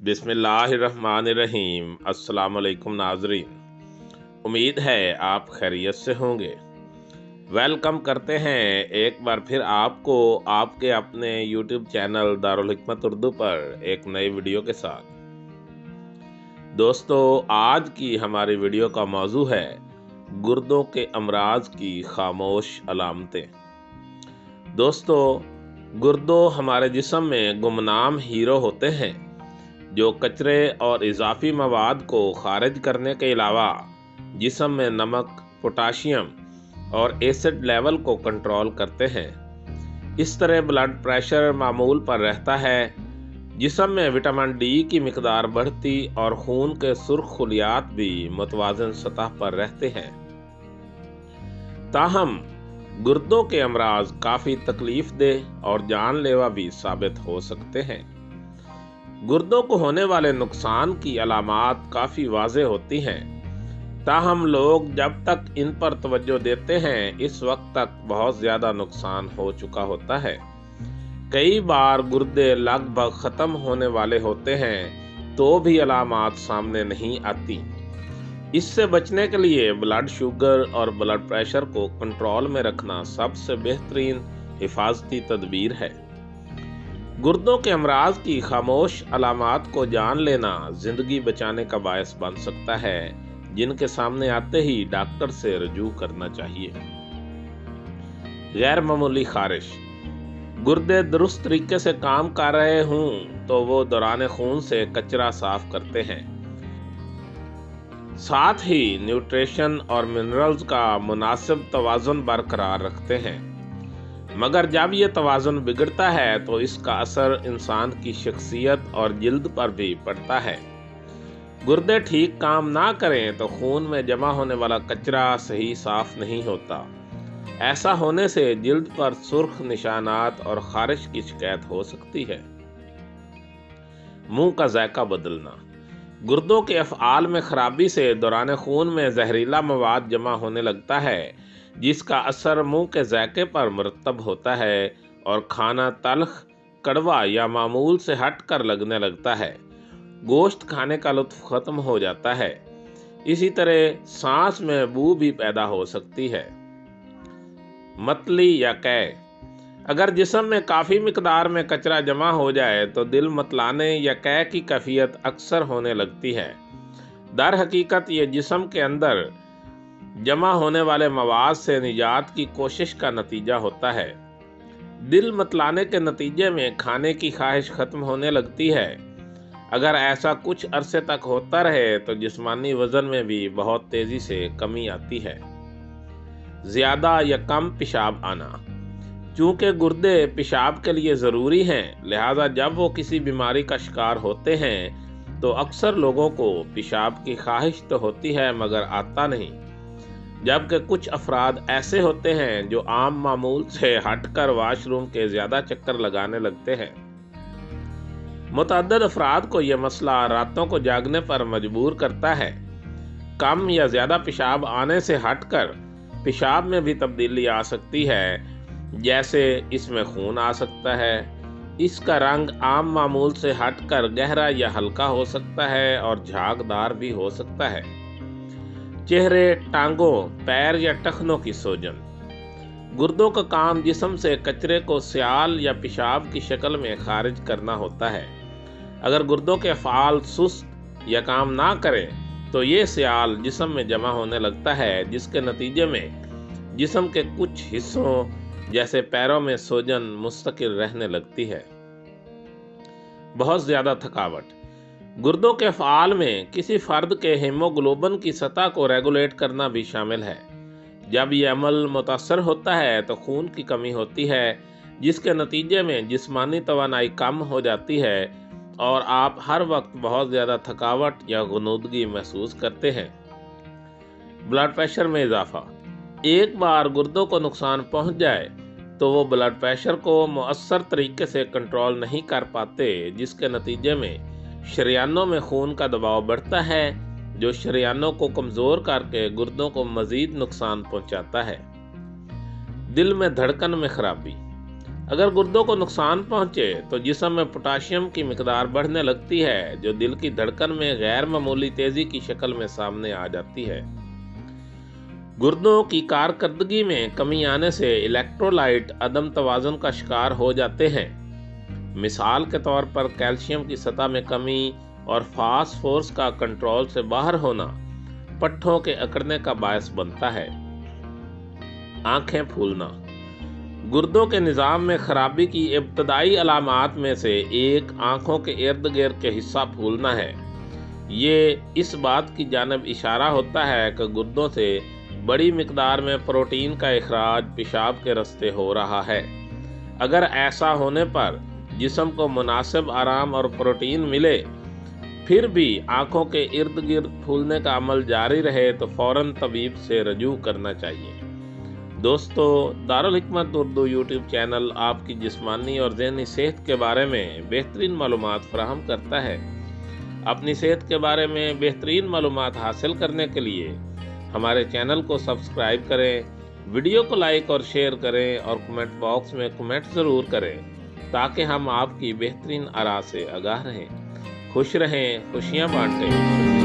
बिस्मिल्लाहिर्रहमानिर्रहीम। अस्सलाम वालेकुम नाज़रीन, उम्मीद है आप खैरियत से होंगे। वेलकम करते हैं एक बार फिर आपको आपके अपने यूट्यूब चैनल दारुल हिकमत उर्दू पर एक नई वीडियो के साथ। दोस्तों, आज की हमारी वीडियो का मौजू है गुर्दों के अमराज की खामोश अलामतें। दोस्तों, गुर्दों हमारे जिस्म में गुमनाम हीरो होते हैं जो कचरे और इजाफी मवाद को खारिज करने के अलावा जिस्म में नमक, पोटाशियम और एसिड लेवल को कंट्रोल करते हैं। इस तरह ब्लड प्रेशर मामूल पर रहता है, जिस्म में विटामिन डी की मिकदार बढ़ती और खून के सुर्ख खुलियात भी मुतवाज़न सतह पर रहते हैं। ताहम गुर्दों के अमराज काफ़ी तकलीफ देह और जानलेवा भी साबित हो सकते हैं। गुर्दों को होने वाले नुकसान की अलामात काफ़ी वाज़ेह होती हैं, ताहम लोग जब तक इन पर तवज्जो देते हैं इस वक्त तक बहुत ज़्यादा नुकसान हो चुका होता है। कई बार गुर्दे लगभग ख़त्म होने वाले होते हैं तो भी अलामात सामने नहीं आती। इससे बचने के लिए ब्लड शुगर और ब्लड प्रेशर को कंट्रोल में रखना सबसे बेहतरीन हिफाजती तदबीर है। गुर्दों के अमराज की खामोश अलामात को जान लेना जिंदगी बचाने का बायस बन सकता है, जिनके सामने आते ही डॉक्टर से रजू करना चाहिए। गैर मामूली खारिश। गुर्दे दुरुस्त तरीके से काम कर रहे हों तो वो दौरान खून से कचरा साफ करते हैं, साथ ही न्यूट्रिशन और मिनरल्स का मुनासिब तवाज़ुन बरकरार रखते हैं। मगर जब ये तवाज़ुन बिगड़ता है तो इसका असर इंसान की शख्सियत और जिल्द पर भी पड़ता है। गुर्दे ठीक काम ना करें तो खून में जमा होने वाला कचरा सही साफ नहीं होता। ऐसा होने से जिल्द पर सुर्ख निशानात और खारिश की शिकायत हो सकती है। मुंह का जायका बदलना। गुर्दों के अफ़आल में खराबी से दौरान खून में जहरीला मवाद जमा होने लगता है, जिसका असर मुंह के जायके पर मुरतब होता है और खाना तल्ख, कड़वा या मामूल से हट कर लगने लगता है। गोश्त खाने का लुत्फ ख़त्म हो जाता है। इसी तरह सांस में बू भी पैदा हो सकती है। मतली या कै। अगर जिस्म में काफ़ी मिकदार में कचरा जमा हो जाए तो दिल मतलाने या कै की कैफियत अक्सर होने लगती है। दर हकीकत ये जिस्म के अंदर जमा होने वाले मवाद से निजात की कोशिश का नतीजा होता है। दिल मतलाने के नतीजे में खाने की ख्वाहिश ख़त्म होने लगती है। अगर ऐसा कुछ अरसे तक होता रहे तो जिस्मानी वज़न में भी बहुत तेज़ी से कमी आती है। ज़्यादा या कम पेशाब आना। चूँकि गुर्दे पेशाब के लिए ज़रूरी हैं, लिहाजा जब वो किसी बीमारी का शिकार होते हैं तो अक्सर लोगों को पेशाब की ख्वाहिश तो होती है मगर आता नहीं। जबकि कुछ अफराद ऐसे होते हैं जो आम मामूल से हटकर वाशरूम के ज़्यादा चक्कर लगाने लगते हैं। मुतअद्दिद अफराद को यह मसला रातों को जागने पर मजबूर करता है। कम या ज़्यादा पेशाब आने से हटकर पेशाब में भी तब्दीली आ सकती है, जैसे इसमें खून आ सकता है। इसका रंग आम मामूल से हटकर गहरा या हल्का हो सकता है और झागदार भी हो सकता है। चेहरे, टांगों, पैर या टखनों की सूजन। गुर्दों का काम जिस्म से कचरे को स्याल या पेशाब की शक्ल में खारिज करना होता है। अगर गुर्दों के अफ़आल सुस्त या काम ना करें तो ये स्याल जिस्म में जमा होने लगता है, जिसके नतीजे में जिस्म के कुछ हिस्सों जैसे पैरों में सूजन मुस्तकिल रहने लगती है। बहुत ज़्यादा थकावट। गुर्दों के अफ़आल में किसी फ़र्द के हीमोग्लोबिन की सतह को रेगुलेट करना भी शामिल है। जब यह अमल मुतासर होता है तो खून की कमी होती है, जिसके नतीजे में जिस्मानी तवानाई कम हो जाती है और आप हर वक्त बहुत ज़्यादा थकावट या गुनूदगी महसूस करते हैं। ब्लड प्रेशर में इजाफा। एक बार गुर्दों को नुकसान पहुंच जाए तो वो ब्लड प्रेशर को मुअस्सर तरीके से कंट्रोल नहीं कर पाते, जिसके नतीजे में शरियानों में खून का दबाव बढ़ता है, जो शरियानों को कमज़ोर करके गुर्दों को मज़ीद नुकसान पहुंचाता है। दिल में धड़कन में खराबी। अगर गुर्दों को नुकसान पहुंचे तो जिस्म में पोटाशियम की मिकदार बढ़ने लगती है, जो दिल की धड़कन में गैर मामूली तेजी की शक्ल में सामने आ जाती है। गुर्दों की कारकर्दगी में कमी आने से इलेक्ट्रोलाइट अदम तवाज़ुन का शिकार हो जाते हैं। मिसाल के तौर पर कैल्शियम की सतह में कमी और फास्फोरस का कंट्रोल से बाहर होना पट्ठों के अकड़ने का बायस बनता है। आंखें फूलना। गुर्दों के निज़ाम में खराबी की इब्तदाई अलामात में से एक आंखों के इर्द गिर्द के हिस्सा फूलना है। ये इस बात की जानिब इशारा होता है कि गुर्दों से बड़ी मिकदार में प्रोटीन का इखराज पेशाब के रास्ते हो रहा है। अगर ऐसा होने पर जिस्म को मुनासिब आराम और प्रोटीन मिले, फिर भी आंखों के इर्द गिर्द फूलने का अमल जारी रहे तो फौरन तबीब से रजू करना चाहिए। दोस्तों, दारुल हिकमत उर्दू यूट्यूब चैनल आपकी जिस्मानी और ज़हनी सेहत के बारे में बेहतरीन मालूमात फराहम करता है। अपनी सेहत के बारे में बेहतरीन मालूमात हासिल करने के लिए हमारे चैनल को सब्सक्राइब करें, वीडियो को लाइक और शेयर करें और कमेंट बॉक्स में कमेंट ज़रूर करें ताकि हम आपकी बेहतरीन आरा से आगाह रहें। खुश रहें, खुशियाँ बांटें।